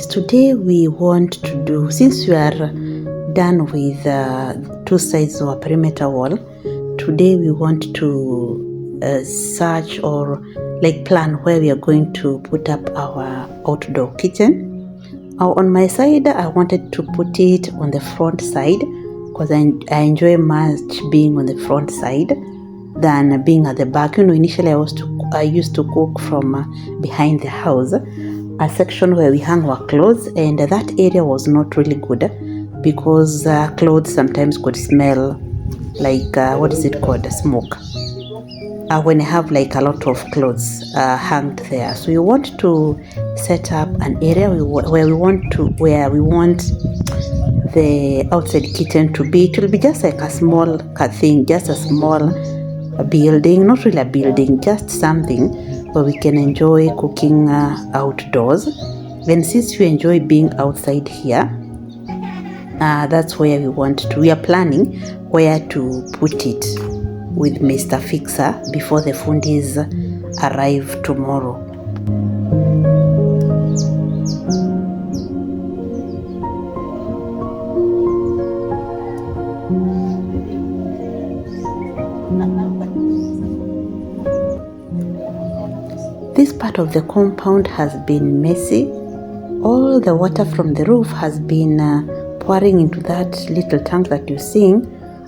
guys, today we want to do, since we are done with two sides of a perimeter wall, today we want to search or like plan where we are going to put up our outdoor kitchen. On my side, I wanted to put it on the front side because I enjoy much being on the front side than being at the back. You know, initially I used to cook from behind the house, a section where we hang our clothes, and that area was not really good because clothes sometimes could smell like what is it called, smoke, when I have like a lot of clothes hanged there. So we want to set up an area where we want the outside kitchen to be. It will be just like a small thing, just a small building, not really a building, just something where we can enjoy cooking outdoors. And since we enjoy being outside here, that's where we are planning where to put it with Mr. Fixer before the fundis arrive tomorrow. This part of the compound has been messy. All the water from the roof has been pouring into that little tank that you're seeing,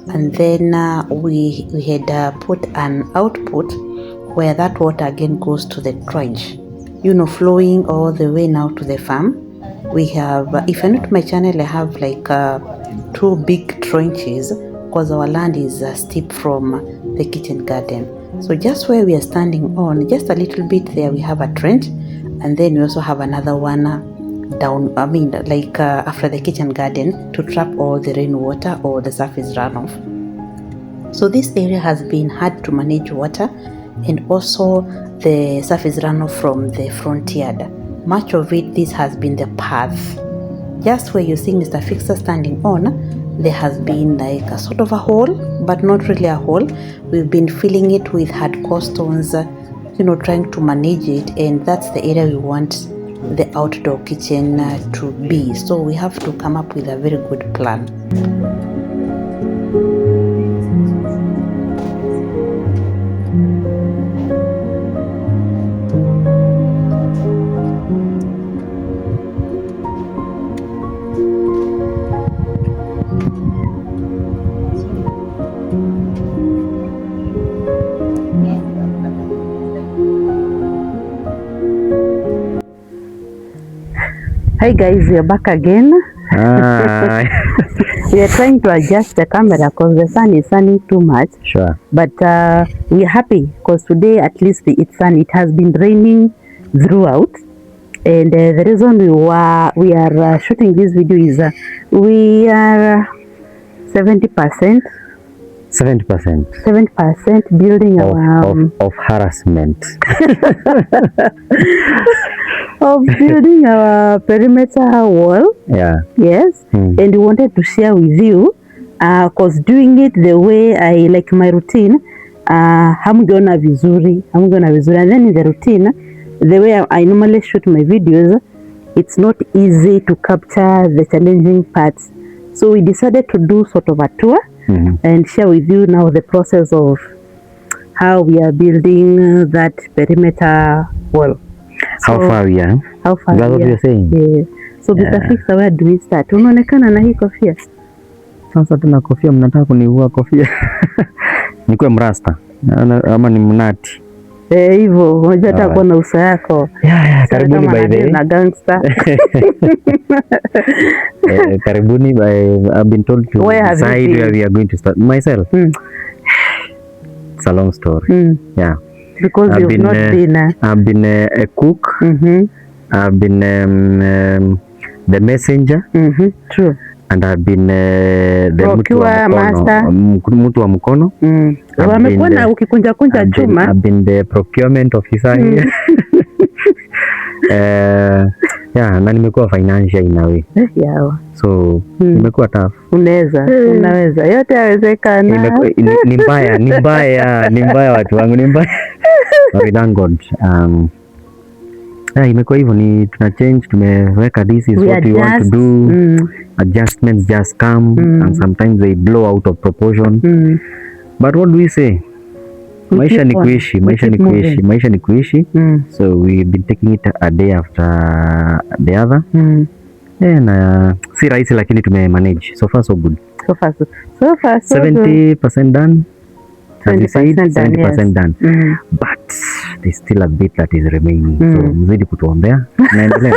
and then we had put an output where that water again goes to the trench, you know, flowing all the way now to the farm. We have, if you're new to my channel, I have like 2 big trenches because our land is steep from the kitchen garden. So just where we are standing on, just a little bit there, we have a trench, and then we also have another one down, after the kitchen garden to trap all the rainwater or the surface runoff. So this area has been hard to manage water, and also the surface runoff from the front yard. Much of it, this has been the path. Just where you see Mr. Fixer standing on, there has been like a sort of a hole, but not really a hole. We've been filling it with hardcore stones, you know, trying to manage it, and that's the area we want the outdoor kitchen to be. So we have to come up with a very good plan. Hi guys, we are back again. We are trying to adjust the camera because the sun is sunning too much. Sure. But we are happy because today at least it's sun. It has been raining throughout, and the reason we are shooting this video is we are 70% building of harassment. Of building our perimeter wall. Yeah. Yes. And we wanted to share with you because doing it the way I like my routine, hamgona vizuri, and then in the routine, the way I normally shoot my videos, it's not easy to capture the challenging parts. So we decided to do sort of a tour and share with you now the process of how we are building that perimeter wall. How far we are? How far? That's what you're saying? Yeah. So Mr. Fixer, where do we start? Unaonekana na hii kofia. Sasa tuna kofia, mnataka kuniua kofia. Nikuwe mrasta ama ni mnati? Hivyo, unajua hata kuona uso yako. Yeah, karibuni by the way. Na gangster. Karibuni I've been told to decide where we are going to start. Myself. It's a long story. Yeah. Because I've been a cook. I've been the messenger. True. And I've been the mtu wa mkono. Wamekuona ukikunja chuma. I've been the procurement officer here. Yeah, na nimekuwa financial in a way. Yeah. So nimekuwa tough. Unaweza. Yote yawezekana. Ni mbaya watu wangu, ni mbaya. But thank God. Imekuwa hivyo, ni tuna change, tumeweka this is what we want to do. Adjustments just come and sometimes they blow out of proportion. But what do we say? Maisha ni kuishi, maisha ni kuishi. So we've been taking it a day after the other. Na si rahisi, lakini tume manage. So far so good. So far 70% done. 70% done. But there's still a bit that is remaining. So mzidi kutuombea. Naendelea.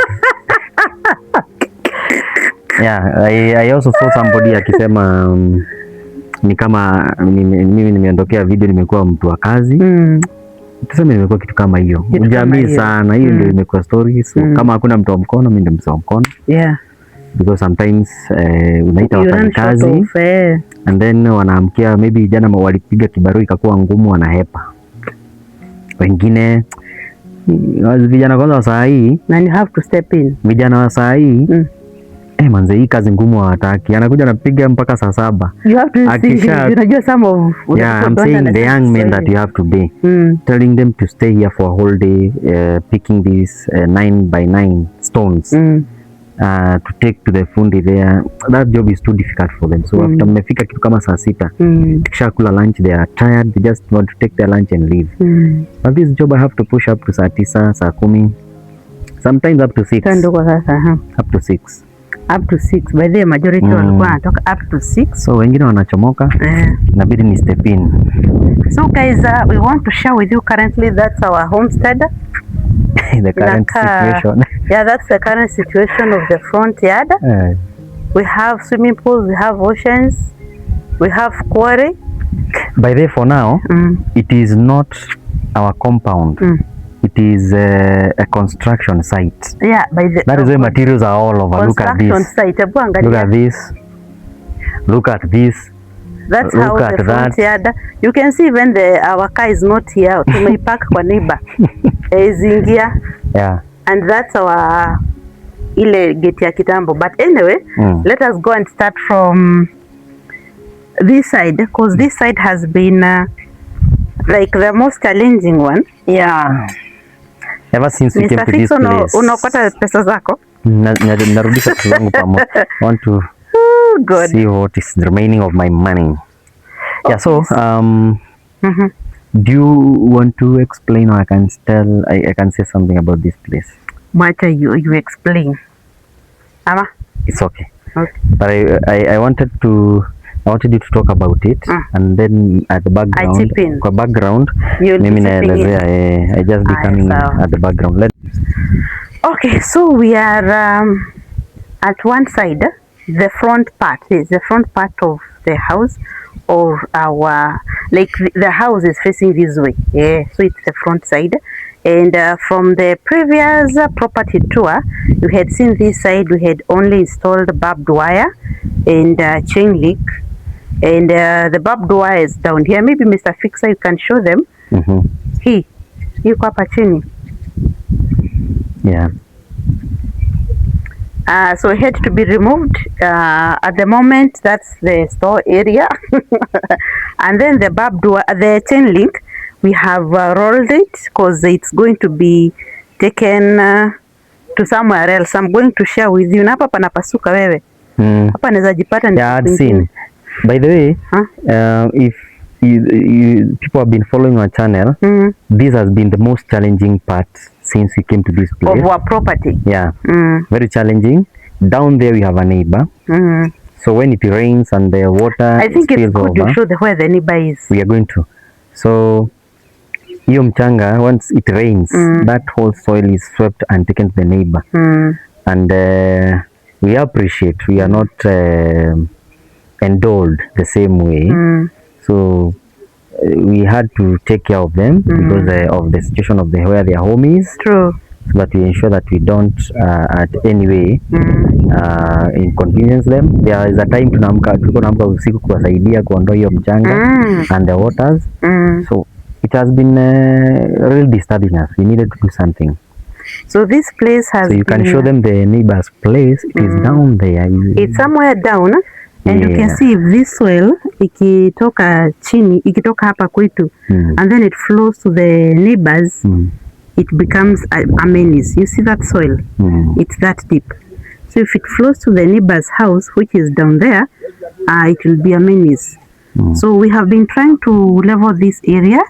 I also saw somebody akisema ni kama mimi nimeondokea video, nimekuwa mtu wa kazi. Tuseme nimekuwa kitu kama hiyo. Ujamii sana. Hiyo ndio imekuwa story. So kama hakuna mtu wa mkono, mimi ndio mtu wa mkono. Because sometimes unaita wafanyakazi and then wanaamkia, maybe jana walipiga kibarua ikakuwa ngumu, wanahepa. Wengine vijana kwanza wa saa hii, and you have to step in. Vijana wa saa hii manze, hii kazi ngumu hawataki. Anakuja anapiga mpaka saa 7. You have to unajua some of I'm saying the young men that you have to be telling them to stay here for a whole day, picking these 9x9 stones to take to the fundi there. That job is too difficult for them. So after mmefika kitu kama saa 6, kisha kula lunch, they are tired, they just want to take their lunch and leave. But this job I have to push up to saa 9, saa 10, sometimes up to 6. Up to 6. Up to 6. By the majority walikuwa wanatoka up to 6. So wengine wanachomoka, inabidi ni step in. So guys, we want to share with you currently that's our homestead. The current situation. That's the current situation of the front yard. We have swimming pools, we have oceans, we have quarry. By the way, for now, it is not our compound. It is a construction site. That is where materials are all over. Look at this. Look at this. Look at this. That's how the front yard. You can see when our car is not here. Tumeipark kwa neighbor. Is in here. And that's our ile gate ya kitambo. But anyway, let us go and start from this side, because this side has been like the most challenging one. Ever since we came to this place. Unapata pesa zako? Narudisha pesa zangu pamoja. I want to see what is the remaining of my money. So do you want to explain, or I can say something about this place? Macha, you explain. Ama? It's okay. But I wanted you to talk about it, and then at the background, mimi naelezea. I just be coming at the background. Okay, so we are at one side, the front part is the front part of the house, or our, like the house is facing this way. So it's the front side. And from the previous property tour, you had seen this side, we had only installed barbed wire and chain link. And the barbed wire is down here. Maybe Mr. Fixer, you can show them. Hii yuko hapa chini. So it had to be removed. At the moment, that's the store area. And then the barbed wire, the chain link, we have rolled it because it's going to be taken to somewhere else. I'm going to share with you. Na hapa panapasuka wewe. Hapa naweza jipata ni. I've seen. By the way, if people have been following our channel, this has been the most challenging part since we came to this place. Of our property. Very challenging. Down there we have a neighbor. So when it rains and the water I think spills it's good over, you show where the neighbor is. We are going to. So hiyo mchanga, once it rains, that whole soil is swept and taken to the neighbor. And we appreciate, we are not endowed the same way. So we had to take care of them because of the situation of where their home is. True. So that we ensure that we don't at any way inconvenience them. There is a time tulikuwa tunaamka usiku kuwasaidia kuondoa hiyo mchanga and the waters. So it has been really disturbing us. We needed to do something. So this place has. So you can show them the neighbor's place. It is down there. It's somewhere down, and you can see this soil ikitoka chini, ikitoka hapa kwetu, and then it flows to the neighbors. it becomes a menace. You see that soil? It's that deep. So if it flows to the neighbor's house, which is down there, it will be a menace. So we have been trying to level this area,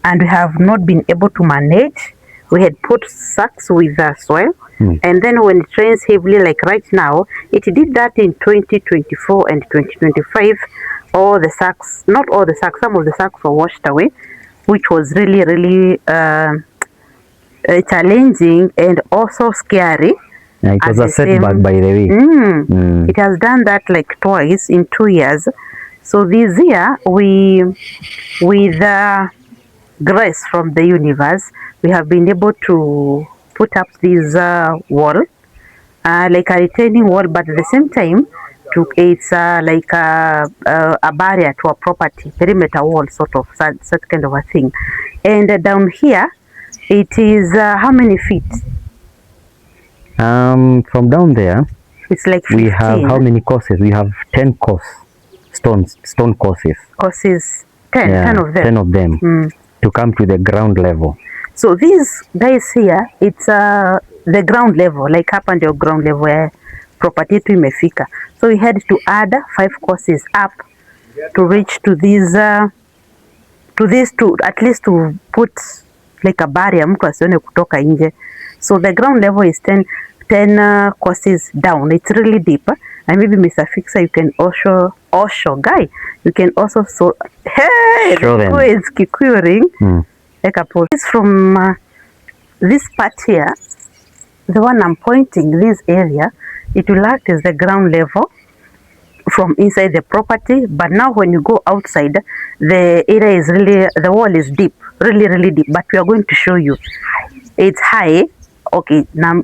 and we have not been able to manage. We had put sacks with the soil, and then when it rains heavily, like right now, it did that in 2024 and 2025. All the sacks, not all the sacks, some of the sacks were washed away, which was really, really challenging and also scary. Yeah, it was a setback, by the way. It has done that like twice in 2 years. So this year, with grace from the universe, we have been able to put up this wall, like a retaining wall, but at the same time, it's like a barrier to a property, perimeter wall, sort of, such kind of a thing. And down here, it is how many feet? From down there, it's like 15. We have how many courses? We have 10 stone courses. Courses, 10, yeah, 10 of them. 10 of them to come to the ground level. So these guys here, it's the ground level, like up on the ground level where property to imefika. So we had to add 5 courses up to reach to these to at least to put like a barrier mtu asione kutoka nje. So the ground level is 10 courses down. It's really deep. And maybe Mr. Fixer, you can also guy, you can also hey, the is kikuring. Like a post. It's from this part here, the one I'm pointing, this area, it will act as the ground level from inside the property. But now when you go outside, the area is really, the wall is deep, really, really deep. But we are going to show you. It's high. Okay, now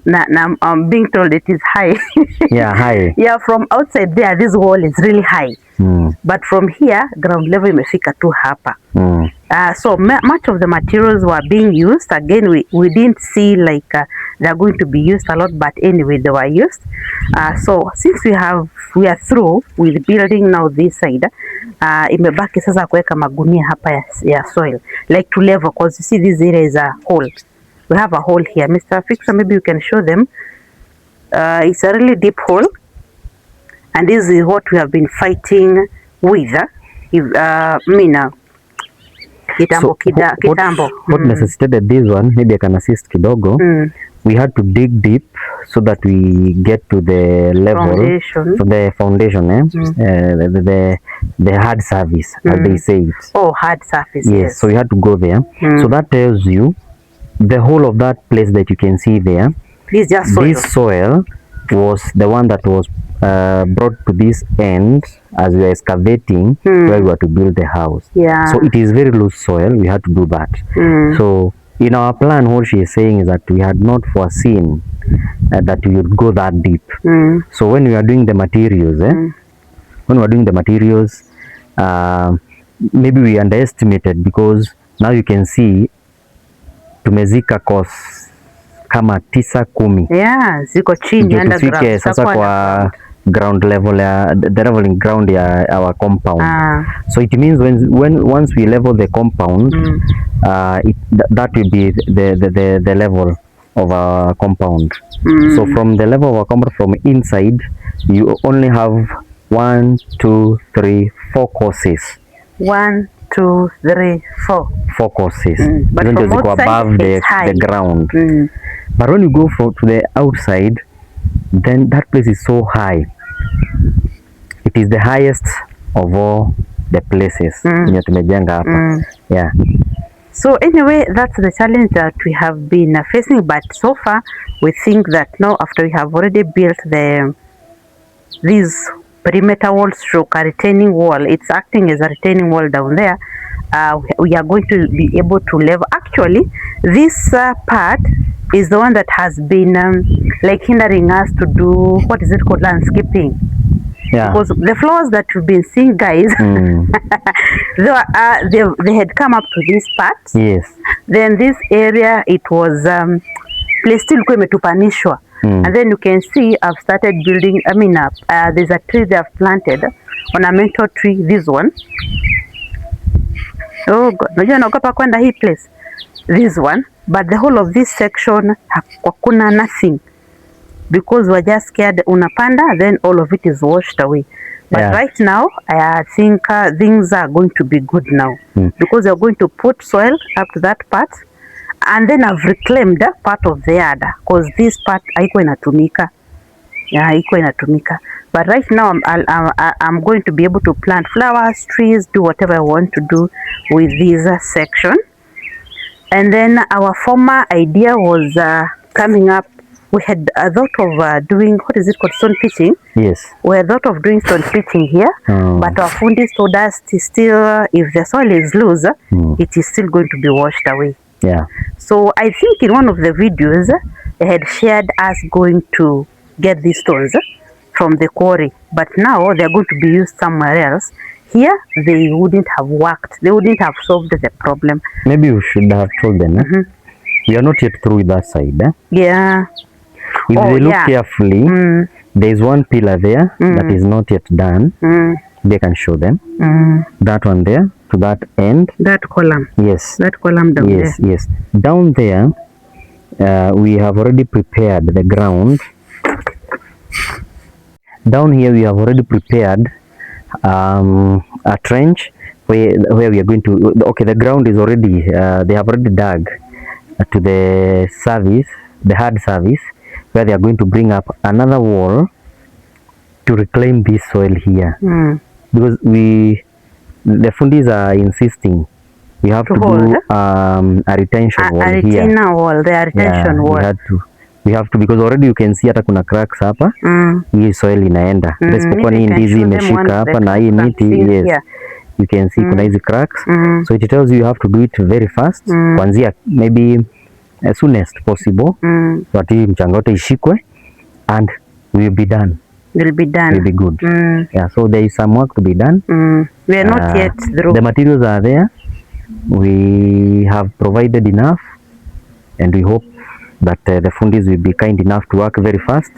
I'm being told it is high. Yeah, high. Yeah, from outside there, this wall is really high. But from here, ground level imefika tu hapa. So much of the materials were being used. Again, we didn't see like they're going to be used a lot, but anyway, they were used. So since we are through with building now this side, imebaki sasa kuweka magunia hapa ya soil, like to level, because you see this area is a hole. We have a hole here. Mr. Fixer, maybe you can show them. It's a really deep hole, and this is what we have been fighting with. What necessitated this one, maybe I can assist kidogo. We had to dig deep so that we get to the level, so the foundation, the hard surface, as they say it. Oh, hard surface. Yes, so we had to go there. So that tells you the whole of that place that you can see there. This soil was the one that was brought to this end as we were excavating where we were to build the house. Yeah. So it is very loose soil. We had to do that. So in our plan, what she is saying is that we had not foreseen that we would go that deep. So when we are doing the materials, maybe we underestimated, because now you can see tumezika course kama 9-10. Yeah, ziko chini underground. Sasa kwa ground level, the leveling ground ya our compound. So it means once we level the compound, that will be the level of our compound. So from the level of our compound, from inside, you only have 1, 2, 3, 4 courses. 1, 2, 3, 4. 4 courses. But then from go above the ground. But when you go to the outside, then that place is so high. It is the highest of all the places yenye tumejenga hapa. Yeah. So anyway, that's the challenge that we have been facing. But so far, we think that now, after we have already built these perimeter wall stroke a retaining wall, it's acting as a retaining wall down there. We are going to be able to level. Actually, this part is the one that has been like hindering us to do, what is it called, landscaping. Yeah. Because the flowers that we've been seeing, guys, they had come up to this part. Yes. Then this area, it was place still imetupanishwa. And then you can see I've started building. There's a tree they have planted, ornamental tree. This one. Oh God, najua naogopa kwenda hii place. This one, but the whole of this section hakuna nothing, because we're just scared unapanda then all of it is washed away. But right now I think things are going to be good now, because they're going to put soil up to that part, and then I've reclaimed part of the yard, because this part haiko inatumika. Haiko inatumika. But right now I'm going to be able to plant flowers, trees, do whatever I want to do with this section. And then our former idea was coming up. We had thought of doing, what is it called, stone pitching. Yes. We had thought of doing stone pitching here, but our fundis told us still, if the soil is loose, it is still going to be washed away. Yeah. So I think in one of the videos, they had shared us going to get these stones from the quarry, but now they're going to be used somewhere else. Here, they wouldn't have worked. They wouldn't have solved the problem. Maybe we should have told them. We are not yet through with that side. Yeah. If they look carefully, there is one pillar there that is not yet done. They can show them. That one there, to that end. That column. Yes. That column down there. Yes. Down there, we have already prepared the ground. Down here, we have already prepared a trench where we are going to. Okay, the ground is already. They have already dug to the service, the hard service, where they are going to bring up another wall to reclaim this soil here. Because the fundis are insisting we have to do a retention wall here. A retainer wall, the retention wall. We have to, because already you can see hata kuna cracks hapa. Hii soil inaenda. Isipokuwa ni ndizi imeshika hapa na hii miti. Yes. You can see kuna hizi cracks. So it tells you have to do it very fast. Kuanzia maybe as soonest possible. So ati mchanga wote ishikwe and we will be done. Will be done. Will be good. Yeah, so there is some work to be done. We are not yet through. The materials are there. We have provided enough, and we hope that the fundis will be kind enough to work very fast,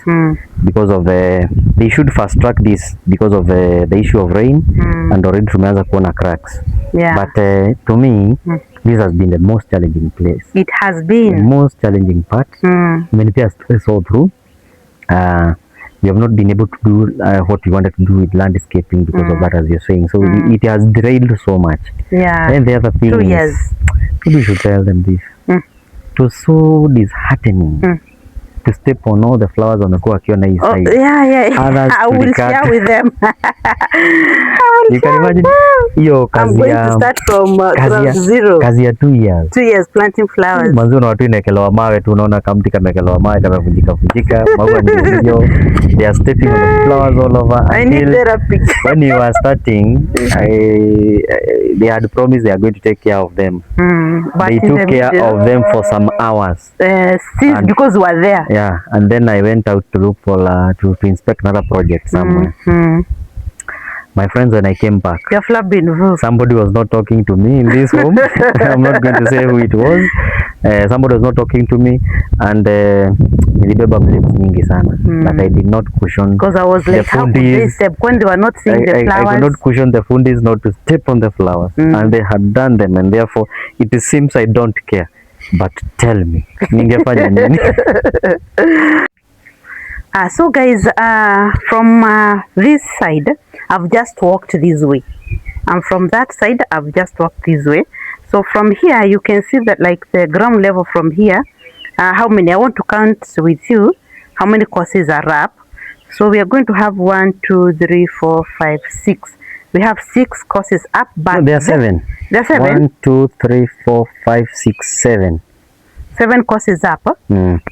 because of they should fast track this because of the issue of rain, and already tumeanza kuona cracks. Yeah. But to me, this has been the most challenging place. It has been the most challenging part. Many people stress all through. We have not been able to do what we wanted to do with landscaping because of that, as you're saying. So it has derailed so much. Yeah. And the other thing 2 years. We should tell them this. It was so disheartening to step on all the flowers wamekuwa wakiona hii side. Others I will share with them. You can imagine hiyo kazi ya, I'm going to start from zero. Kazi ya 2 years. 2 years planting flowers. Manzi una watu inekelewa mawe tu, unaona kamti kamekelewa mawe kamevunjika maua ndio. They are stepping on the flowers all over. I need therapy. When you are starting, they had promised they are going to take care of them. But they took care of them for some hours. Since because we were there. Yeah, and then I went out to look for to inspect another project somewhere. My friends, when I came back, somebody was not talking to me in this home. I'm not going to say who it was. Somebody was not talking to me, and nilibeba blames nyingi sana, but I did not cushion, because I was like, how could they step when they were not seeing the flowers? I could not cushion the fundis not to step on the flowers, and they had done them, and therefore it seems I don't care. But tell me, ningefanya nini? So guys, from this side, I've just walked this way, and from that side, I've just walked this way. So from here, you can see that like the ground level from here, how many, I want to count with you, how many courses are up. So we are going to have 1, 2, 3, 4, 5, 6. We have 6 courses up, but no, there are 7. There are 7. 1, 2, 3, 4, 5, 6, 7. 7 courses up,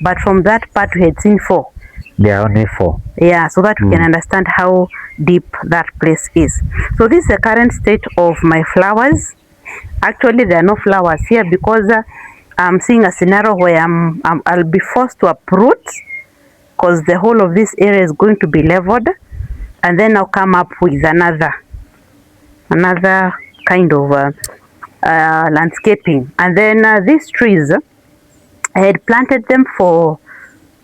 but from that part we had seen 4. There are only 4. Yeah, so that we can understand how deep that place is. So this is the current state of my flowers. Actually, there are no flowers here because I'm seeing a scenario where I'll be forced to uproot, because the whole of this area is going to be leveled, and then I'll come up with another kind of landscaping. And then these trees, I had planted them for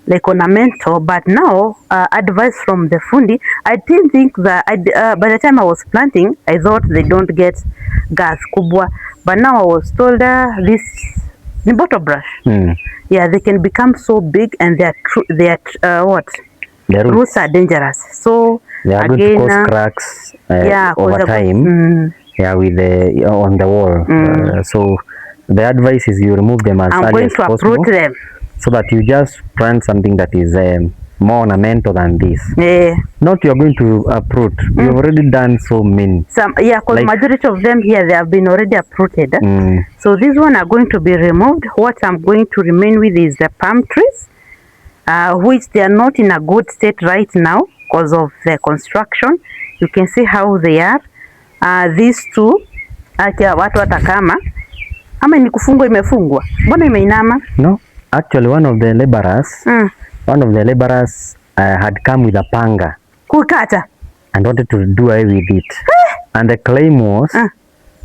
like ornamental, but now advice from the fundi, I didn't think that by the time I was planting, I thought they don't get gas kubwa, but now I was told this Ni bottle brush. Yeah, they can become so big, and their what? The roots are dangerous. So they are going to cause cracks over time. Yeah, with the on the wall. So the advice is you remove them as early as possible. I'm going to uproot them, so that you just plant something that is more ornamental than this. Yeah. Not you are going to uproot. You have already done so many. Because majority of them here, they have been already uprooted. So these one are going to be removed. What I'm going to remain with is the palm trees, which they are not in a good state right now because of the construction. You can see how they are. These two, watu watakama ama ni kufungwa imefungwa. Mbona imeinama? No, actually one of the laborers had come with a panga. Kukata. And wanted to do away with it. And the claim was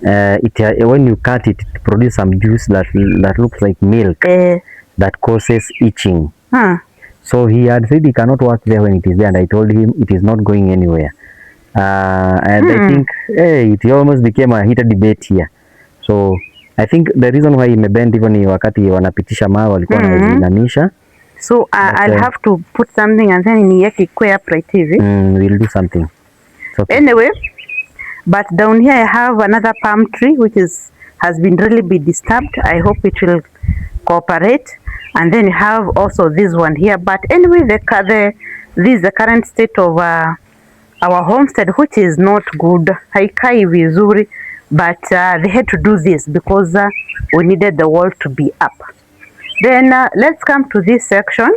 when you cut it, it produces some juice that looks like milk that causes itching. So he had said he cannot work there when it is there, and I told him it is not going anywhere. And I think it almost became a heated debate here. So I think the reason why imebend even ni wakati wanapitisha mawe walikuwa wanazinamisha. So I'll have to put something and then niweke kwa upright hivi. We'll do something. Okay. Anyway, but down here I have another palm tree which has been really disturbed. I hope it will cooperate. And then you have also this one here. But anyway, this is the current state of our homestead, which is not good. Haikai vizuri, but they had to do this because we needed the wall to be up. Then let's come to this section,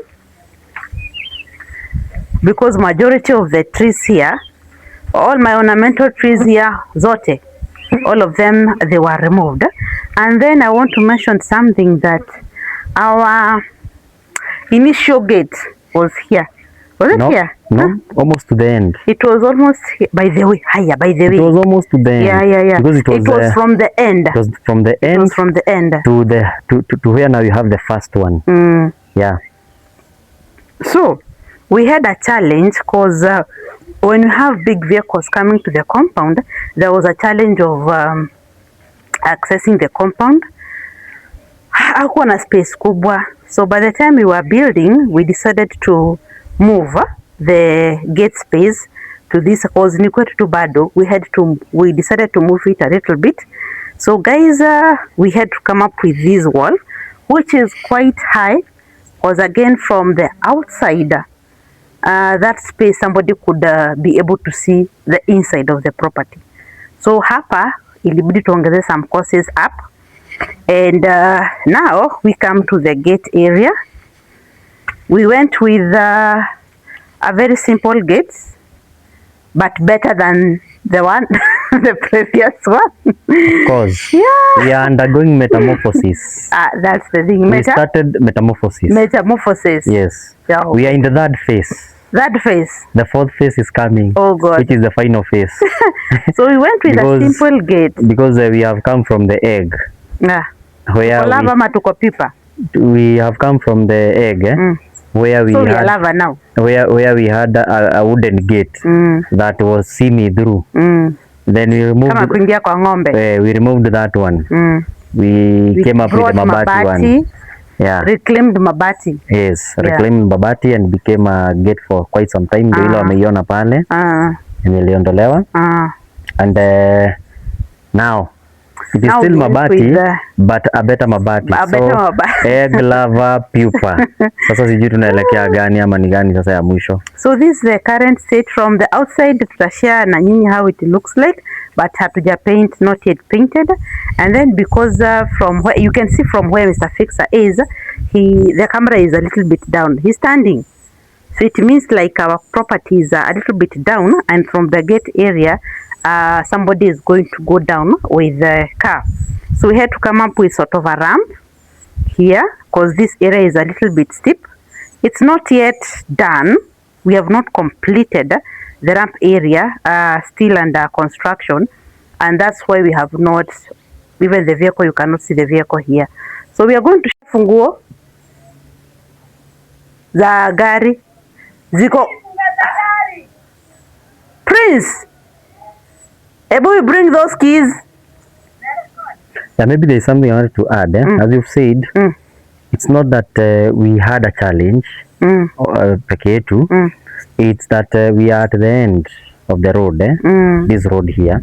because majority of the trees here, all my ornamental trees here, zote, all of them, they were removed. And then I want to mention something, that our initial gate was here. Was it here? No, almost to the end. It was almost here. By the way, higher. By the way, it was almost to the end. Yeah. Because it was from the end. It was from the end. It was from the end to where now you have the first one. Yeah. So we had a challenge because when you have big vehicles coming to the compound, there was a challenge of accessing the compound. Hakuwa na space kubwa. So by the time we were building, we decided to move the gate space to this, because ni kwetu tu bado, we decided to move it a little bit. So guys, we had to come up with this wall, which is quite high, because again from the outside that space somebody could be able to see the inside of the property. So hapa ilibidi tuongeze some courses up, and now we come to the gate area. We went with a very simple gate, but better than the one, the previous one. Because we are undergoing metamorphosis. That's the thing. We started metamorphosis. Metamorphosis. Yes. Yeah, okay. We are in the third phase. Third phase. The fourth phase is coming. Oh God. Which is the final phase. So we went with a simple gate. Because we have come from the egg. We have come from the egg. Where we had a wooden gate that was semi-through. Then we removed that one. We came up with the mabati one. Yeah. Reclaimed mabati. Yes, reclaimed mabati and became a gate for quite some time. Ndio ile wameiona pale. Niliondolewa. And now it is still mabati, but a better mabati. So egg, lava, pupa. Sasa sijui tunaelekea gani ama ni gani sasa ya mwisho. So this is the current state from the outside. Tutashare na nyinyi how it looks like, but hatuja paint, not yet painted. And then because from where you can see from where Mr. Fixer is, the camera is a little bit down. He's standing. So it means like our property is a little bit down, and from the gate area somebody is going to go down with the car. So we had to come up with sort of a ramp here, because this area is a little bit steep. It's not yet done. We have not completed the ramp area, still under construction, and that's why we have not, even the vehicle, you cannot see the vehicle here. So we are going to funguo za gari ziko. Prince, Ebu, bring those keys. Yeah, maybe there's something I wanted to add. As you've said, it's not that we had a challenge peke yetu. It's that we are at the end of the road, this road here.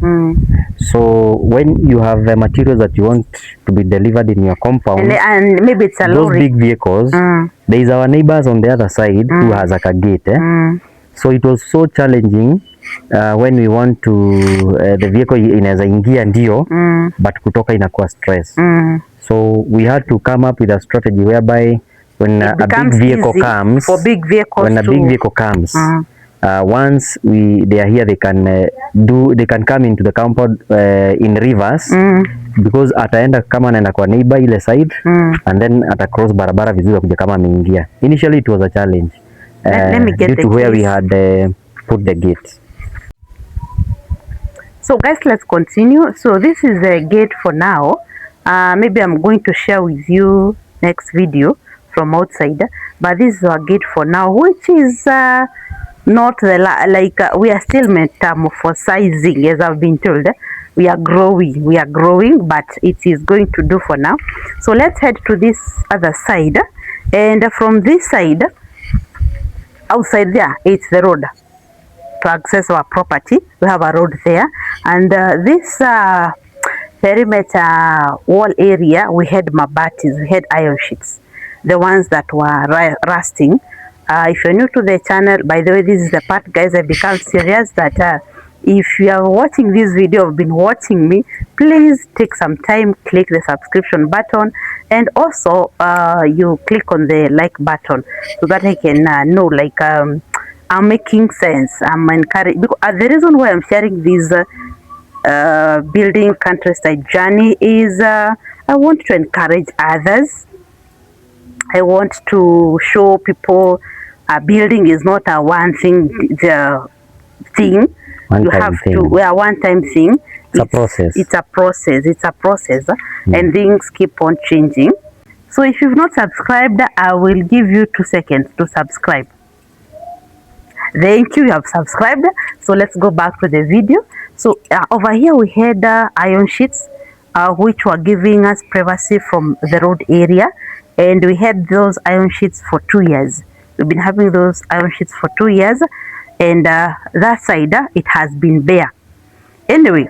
So when you have materials that you want to be delivered in your compound, and maybe it's a those lorry. big vehicles, there is our neighbors on the other side who has like a gate. So it was so challenging when we want to the vehicle inaweza ingia ndio, but kutoka inakuwa stress. So we had to come up with a strategy whereby when a big vehicle comes, for big vehicles, when a big vehicle comes, once they are here, they can come into the compound in reverse, because ataenda kama anaenda kwa neighbor ile side, and then ata cross barabara vizuri kuja kama ameingia. Initially it was a challenge let me get due the to where keys. we had put the gate. So guys, let's continue. So this is the gate for now. Maybe I'm going to share with you next video from outside, but this is our gate for now, which is not the we are still metamorphosizing, as I've been told. We are growing, but it is going to do for now. So let's head to this other side, and from this side, outside there, it's the road to access our property. We have a road there, and this perimeter wall area, we had mabatis, we had iron sheets, the ones that were rusting. If you're new to the channel, by the way, this is the part, guys, I become serious that if you are watching this video, have been watching me, please take some time, click the subscription button, and also you click on the like button so that I can know, like, I'm making sense. I'm encouraged, because the reason why I'm sharing this building countryside journey is I want to encourage others. I want to show people building is not a one thing thing. You have to, one-time thing. It's a process. It's a process, and things keep on changing. So if you've not subscribed, I will give you 2 seconds to subscribe. Thank you, you have subscribed. So let's go back to the video. So over here we had iron sheets, which were giving us privacy from the road area, and we had those iron sheets for 2 years. We've been having those iron sheets for 2 years, and that side it has been bare. Anyway,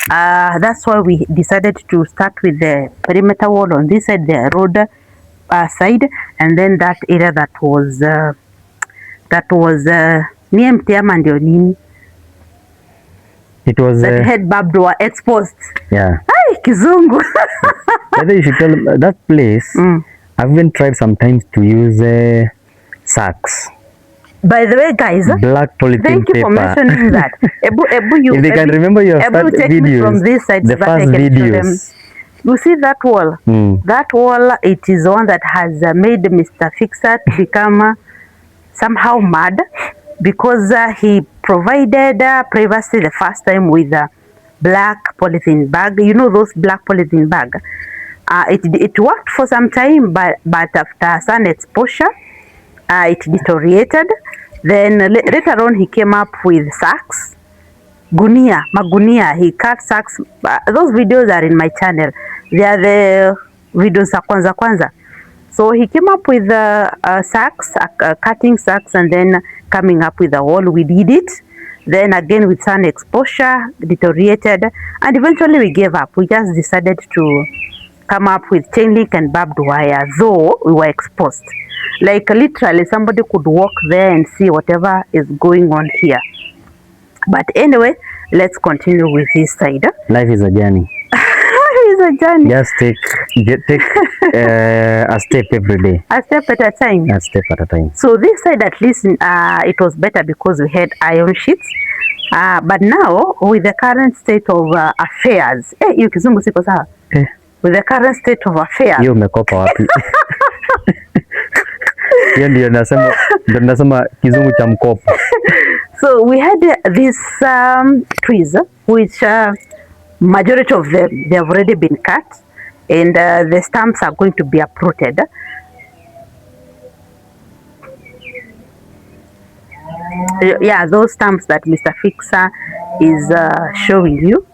that's why we decided to start with the perimeter wall on this side, the road side, and then that area that was near Mtiama ndio nini. It was that had barbed wire exposed. Yeah. Ay, kizungu. Whether you should tell that place. I've even tried sometimes to use sacks. By the way, guys, black polythene thank you paper. for mentioning that. If they can remember your start videos, from this side, the so first videos. You see that wall? That wall, it is one that has made Mr. Fixer to become somehow mad, because he provided privacy the first time with a black polythene bag. You know those black polythene bag? It worked for some time, but after sun exposure, it deteriorated. Then later on, he came up with sacks, magunia. He cut sacks. Those videos are in my channel. They are the videos za kwanza. So he came up with sacks, cutting sacks, and then coming up with a wall. We did it. Then again with sun exposure, deteriorated, and eventually we gave up. We just decided to come up with chain link and barbed wire, though we were exposed. Like literally somebody could walk there and see whatever is going on here. But anyway, let's continue with this side. Life is a journey. Life is a journey. Just take a step every day. A step at a time. A step at a time. So this side, at least, it was better because we had iron sheets. But now, with the current state of affairs, you kizungu siko sawa. With the current state of affairs. Hiyo umekopa wapi? Hiyo ndio nasema kizungu cha mkopo. So we had these trees, which majority of them, they have already been cut, and the stumps are going to be uprooted. Yeah, those stumps that Mr. Fixer is showing you,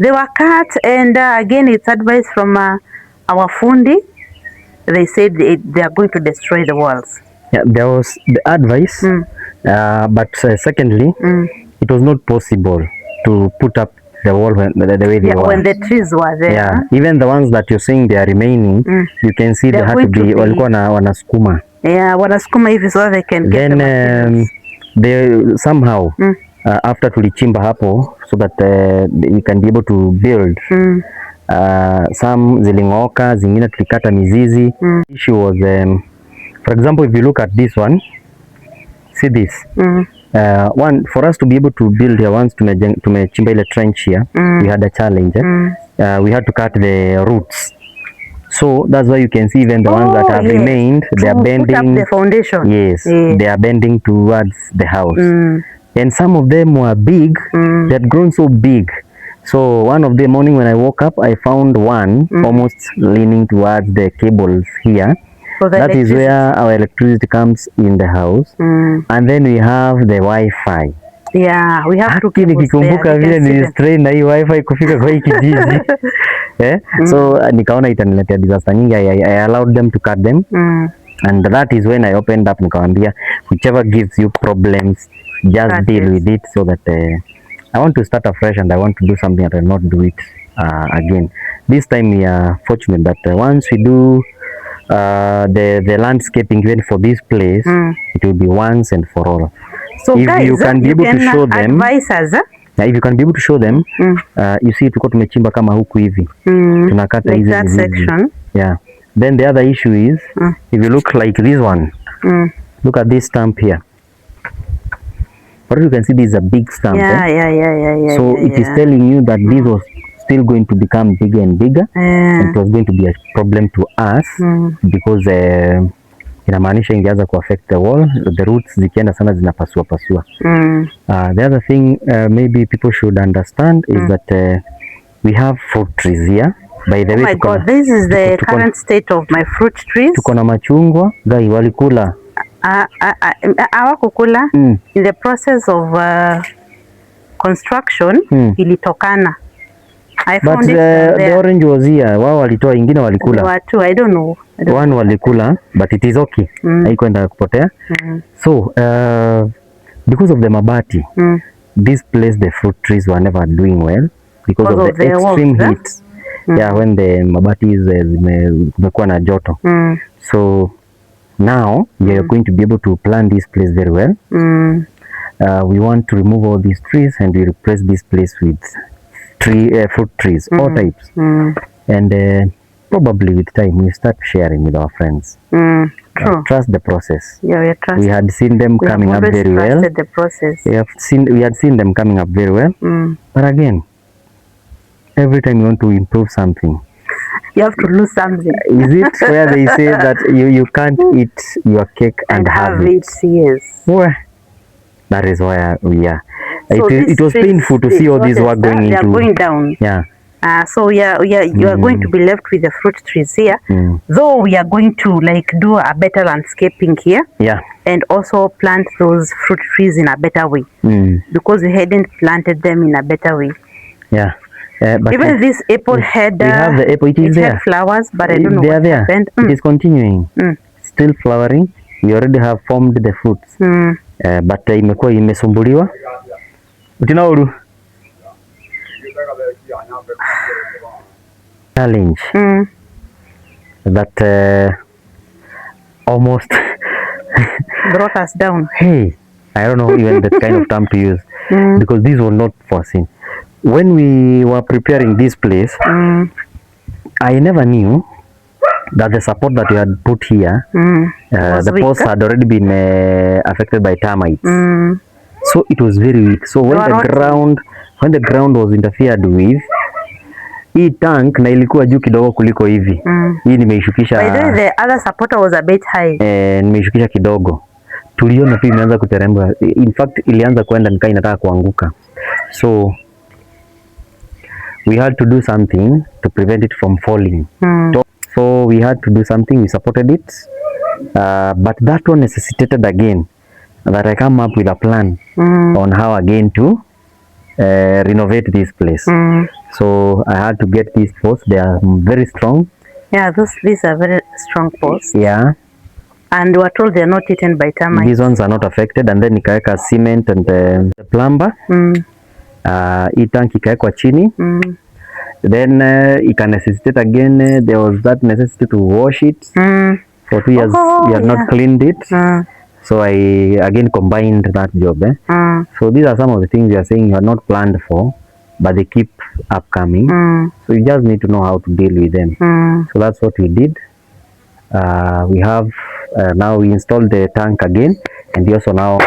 They were cut, and again, it's advice from our fundi. They said they are going to destroy the walls. Yeah, there was the advice, but secondly, it was not possible to put up the wall the way they were. When the trees were there. Yeah, even the ones that you're saying they are remaining, you can see they had to be walikuwa na wanasukuma. Yeah, wanasukuma hivi so they can get then they somehow after tulichimba hapo so that we can be able to build. Some ziling'oka, zingine tulikata mizizi. Issue was for example, if you look at this one, see this. One, for us to be able to build here, once tumechimba ile trench here, we had a challenge. We had to cut the roots. So that's why you can see even the ones that have remained, they are bending. Put up the foundation. Yes, they are bending towards the house. And some of them were big, they had grown so big. So one of the morning when I woke up, I found one almost leaning towards the cables here. So that is where our electricity comes in the house. And then we have the Wi-Fi. Yeah, we have to nikikumbuka vile nilistrain na hii Wi-Fi kufika kwa hii kijiji. So nikaona itaniletea disaster nyingi. I allowed them to cut them. And that is when I opened up, nikawambia whichever gives you problems, just deal with it, so that I want to start afresh and I want to do something that I will not do it again. This time we are fortunate that once we do the landscaping even for this place, it will be once and for all. So if guys, you can be able to show them, if you can be able to show them, you see tuko tumechimba kama huku hivi, tunakata hizi section. Yeah. Then the other issue is, if you look like this one, look at this stump here. But you can see this is a big stump. So it is telling you that this was still going to become bigger and bigger, and it was going to be a problem to us because inamaanisha ingeanza ku affect the wall, the roots zikienda sana zinapasua pasua. The other thing maybe people should understand is that we have fruit trees here. By the way, my God, this is the current state of my fruit trees. Tuko na machungwa, gai walikula. Hawakukula. In the process of construction, ilitokana. But the orange was here. Wao walitoa, ingine walikula. Watu, I don't know. One walikula, but it is okay. Haikuenda kupotea. So, because of the mabati, this place, the fruit trees were never doing well because of the extreme heat. Yeah, when the mabati zimekuwa na joto. So, now we are going to be able to plant this place very well. We want to remove all these trees and we replace this place with fruit trees, all types. And probably with time we start sharing with our friends. Trust the process. Yeah, we had seen them coming up very well. The process. We had seen them coming up very well. But again, every time you want to improve something, you have to lose something. Is it where they say that you can't eat your cake and have it? Yes. Well, that is where we are. So it was painful to see all this work going into. They are going down. Yeah. So you are going to be left with the fruit trees here. Though we are going to like do a better landscaping here. Yeah. And also plant those fruit trees in a better way. Because we hadn't planted them in a better way. Yeah. But even this apple had, we have the apple, it had flowers, but I don't know what happened. It is continuing, still flowering. We already have formed the fruits, but imekuwa imesumbuliwa. Utinauru challenge that almost brought us down. Hey, I don't know even the kind of term to use because these were not foreseen. When we were preparing this place, I never knew that the support that we had put here, the posts had already been affected by termites. So it was very weak. So when the ground was interfered with, hii tank na ilikuwa juu kidogo kuliko hivi. Hii nimeishukisha. By the way, the other supporter was a bit high. Nimeishukisha kidogo. Tuliona tu imeanza kuteremka. In fact, ilianza kwenda nikaa inataka kuanguka. So we had to do something to prevent it from falling. So we had to do something, we supported it. But that one necessitated again that I come up with a plan on how again to renovate this place. So I had to get these posts. They are very strong. Yeah, these are very strong posts. Yeah. And we are told they are not eaten by termites. These ones are not affected. And then nikaweka cement and the plumber. Hii tank ikawekwa chini. Then ika necessitate again, there was that necessity to wash it. For 2 years we had not cleaned it. So I again combined that job. So these are some of the things you are saying you are not planned for, but they keep upcoming. So you just need to know how to deal with them. So that's what we did. We have now we installed the tank again, and we also now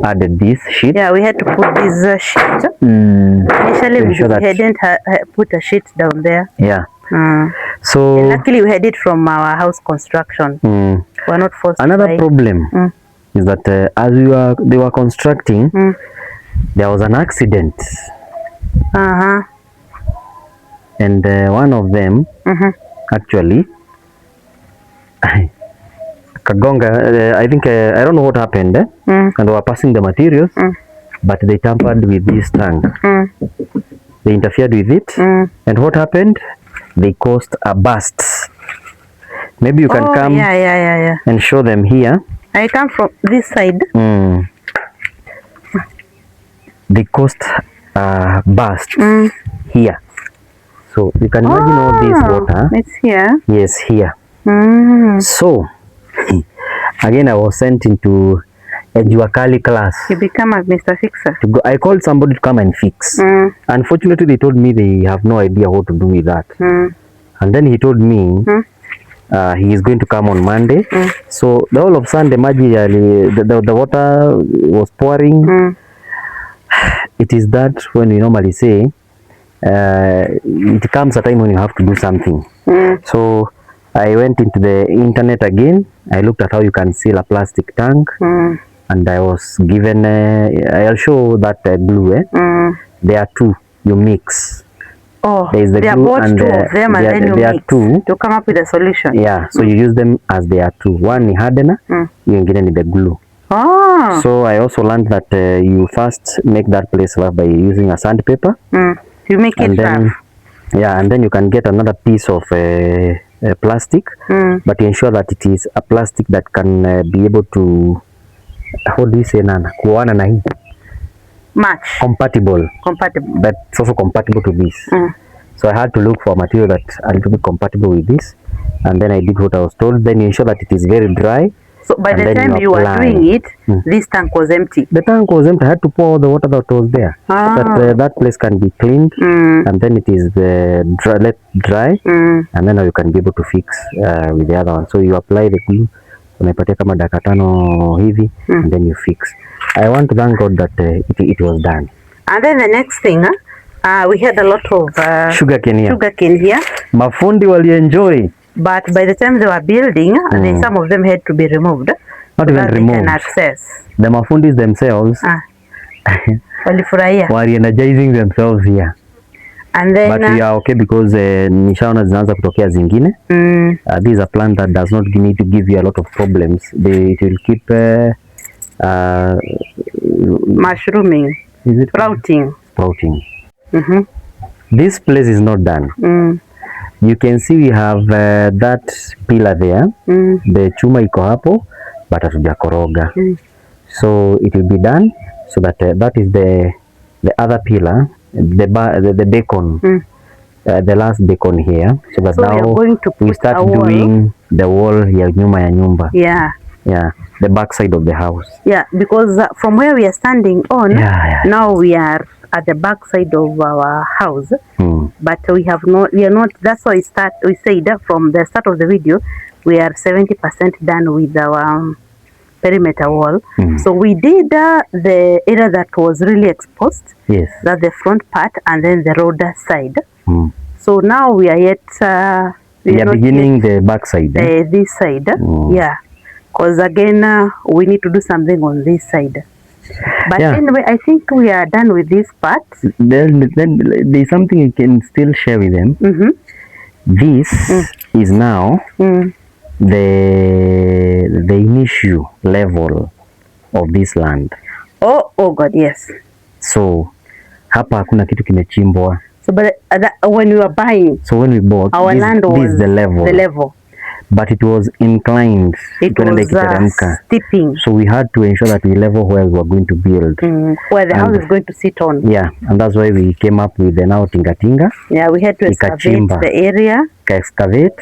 added this sheet. Yeah, we had to put this sheet. Initially we hadn't put a sheet down there. Yeah. So and luckily we had it from our house construction. We're not forced. Another problem is that as they were constructing, there was an accident. And one of them actually kagonga, I think I don't know what happened, and they were passing the materials, but they tampered with this tank. They interfered with it, and what happened? They caused a burst. Maybe you can come and show them here. I come from this side. They caused a burst here. So you can imagine all this water. It's here. Yes, here. So again, I was sent into a Juakali class. You become a Mr. Fixer. I called somebody to come and fix. Unfortunately, they told me they have no idea what to do with that. And then he told me he is going to come on Monday. So the whole of Sunday, the water was pouring. It is that when we normally say it comes a time when you have to do something. So I went into the internet again. I looked at how you can seal a plastic tank, and I was given I'll show that glue. There are two you mix. There is the glue and two of them, and then you mix two to come up with a solution. Yeah, so you use them as they are two. One ni hardener, ingine ni the glue. So I also learned that you first make that place rough by using a sandpaper. You make it rough. Yeah, and then you can get another piece of plastic, but ensure that it is a plastic that can be able to, how do you say, nana kuana na hii match, compatible, that's also compatible to this. So I had to look for material that a little bit compatible with this, and then I did what I was told. Then you ensure that it is very dry. So by the time you were doing it, this tank was empty. The tank was empty. I had to pour all the water that was there. That place can be cleaned, and then it is let dry, and then now you can be able to fix with the other one. So you apply the glue, unaipatia kama dakika 5 hivi, and then you fix. I want to thank God that it was done. And then the next thing, we had a lot of sugarcane here. Mafundi wali enjoy. But by the time they were building, then some of them had to be removed. Not even removed. Can access. The mafundis themselves were energizing themselves here. And then, but we are okay because nishaona zinaanza kutokea zingine. This is a plant that does not need to give you a lot of problems. It will keep mushrooming. Is it sprouting? This place is not done. You can see we have that pillar there. The chuma iko hapo, but hatujakoroga. So it will be done so that that is the other pillar, the bacon, the last bacon here. So that now we start doing the wall ya nyuma ya nyumba. Yeah, the back side of the house. Yeah, because from where we are standing on, now we are at the back side of our house, but we are not. That's why we said from the start of the video, we are 70% done with our perimeter wall. So we did the area that was really exposed. Yes, that's the front part, and then the road side. So now we are yet we are beginning the back side. This side, yeah, because again we need to do something on this side. But anyway, I think we are done with this part. Then there's something you can still share with them. This is now the initial level of this land. Oh God, yes. So hapa hakuna kitu kimechimbwa. So, but when we were buying, so when we bought, our land was this is the level. But it was inclined. It was steeping. So we had to ensure that we level where we were going to build. Where the house is going to sit on. Yeah, and that's why we came up with the now tinga. Yeah, we had to excavate the area. Excavate.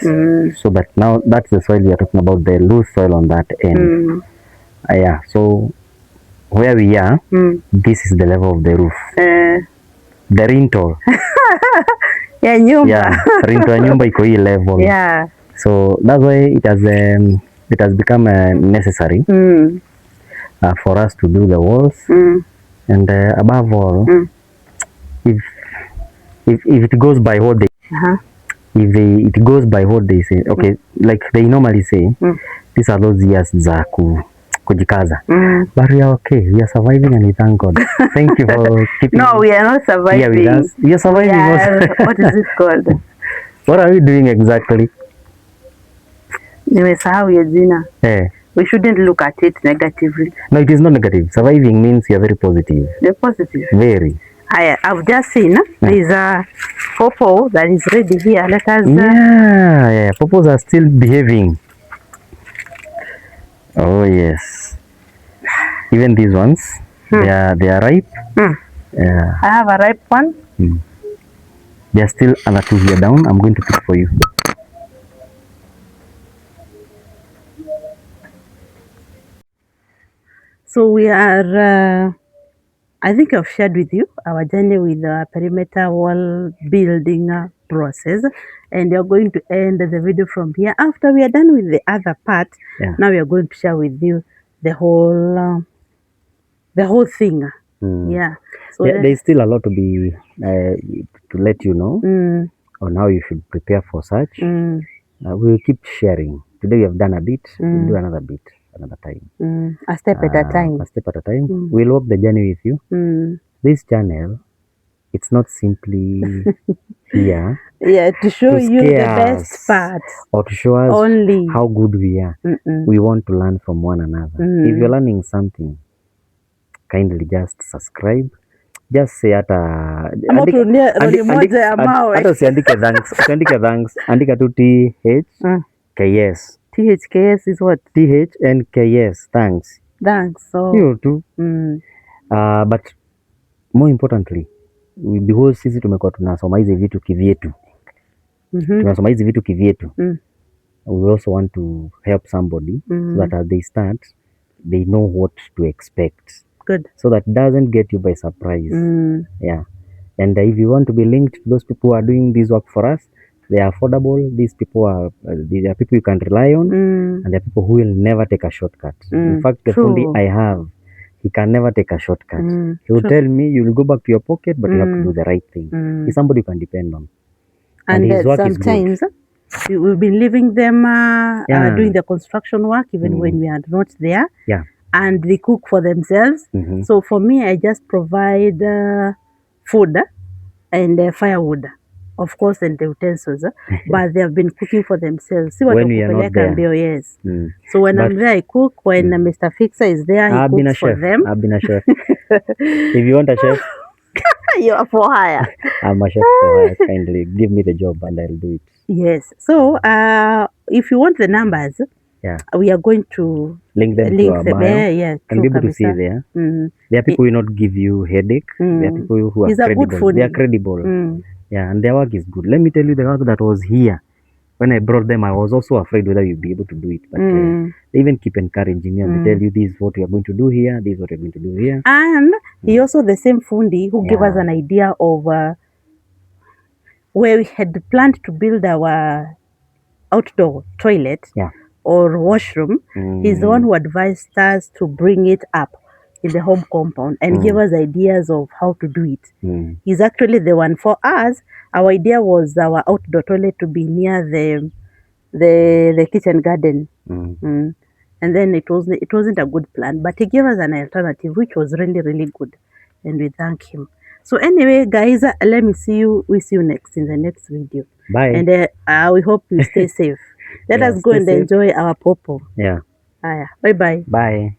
So that now that's the soil we are talking about, the loose soil on that end. Yeah, so where we are, this is the level of the roof. The rinto. Yeah, nyumba. Yeah, rinto ya nyumba iko hii level. Yeah. So that's why it has become necessary for us to do the walls, and above all, if it goes by what they it goes by what they say, okay, like they normally say, these are those years za kujikaza, but we are okay, we are surviving and we thank God. Thank you for keeping. No, we are not surviving. Here with us. We are surviving. Yeah, what is it called? What are we doing exactly? Nimesahau ya jina. We shouldn't look at it negatively. No, it is not negative. Surviving means you are very positive. You're positive. Very. I've just seen there's a pawpaw that is ready here. Let us. Yeah. Pawpaws are still behaving. Oh yes. Even these ones, they are ripe. I have a ripe one. There are still other two here down. I'm going to pick for you. So we are, I think I've shared with you our journey with the perimeter wall building process, and we are going to end the video from here. After we are done with the other part, now we are going to share with you the whole thing. Yeah. So there's still a lot to be to let you know on how you should prepare for such. We will keep sharing. Today we have done a bit. We'll do another bit another time. A step at a time. A step at a time. We'll walk the journey with you. This channel, it's not simply here. Yeah, to show you the best part. Or to show us only how good we are. We want to learn from one another. If you're learning something, kindly just subscribe. Just say hata usiandike thanks. Usiandike thanks. Andika tu THKS. THKS is what? TH and KS. Thanks. Thanks. So you too. But more importantly, because sisi tumekuwa tunasoma hizi vitu kivyetu. Tunasoma hizi vitu kivyetu. We also want to help somebody so that as they start, they know what to expect. Good. So that doesn't get you by surprise. Yeah. And if you want to be linked to those people who are doing this work for us, they are affordable. These people are people you can rely on, and they are people who will never take a shortcut. In fact, the fundi I have, he can never take a shortcut. He will tell me, you will go back to your pocket, but you have to do the right thing. He's somebody you can depend on. And his work sometimes we will be leaving them doing the construction work even when we are not there. Yeah. And they cook for themselves. So for me, I just provide food and firewood, of course, and the utensils. But they have been cooking for themselves. See what when we are not there. Yes. So when I'm there, I cook. When Mr. Fixer is there, he cooks for them. I've been a chef. If you want a chef, you are for hire. I'm a chef for hire. Kindly give me the job and I'll do it. Yes. So if you want the numbers, we are going to link them to our bio. And be able to see there. There are people who will not give you headache. There are people who are credible. They are credible. Yeah, and their work is good. Let me tell you, the work that was here, when I brought them, I was also afraid whether you'll be able to do it. But they even keep encouraging you and they tell you, this is what you are going to do here, this is what you're going to do here. And he also the same fundi who gave us an idea of where we had planned to build our outdoor toilet or washroom. He's the one who advised us to bring it up in the home compound and gave us ideas of how to do it. He's actually the one. For us, our idea was our outdoor toilet to be near the kitchen garden. And then it wasn't a good plan, but he gave us an alternative which was really, really good, and we thank him. So anyway, guys, let me see you. We see you next in the next video. Bye. And we hope you stay safe. Let us go and enjoy our pawpaw. Yeah. Bye bye. Bye.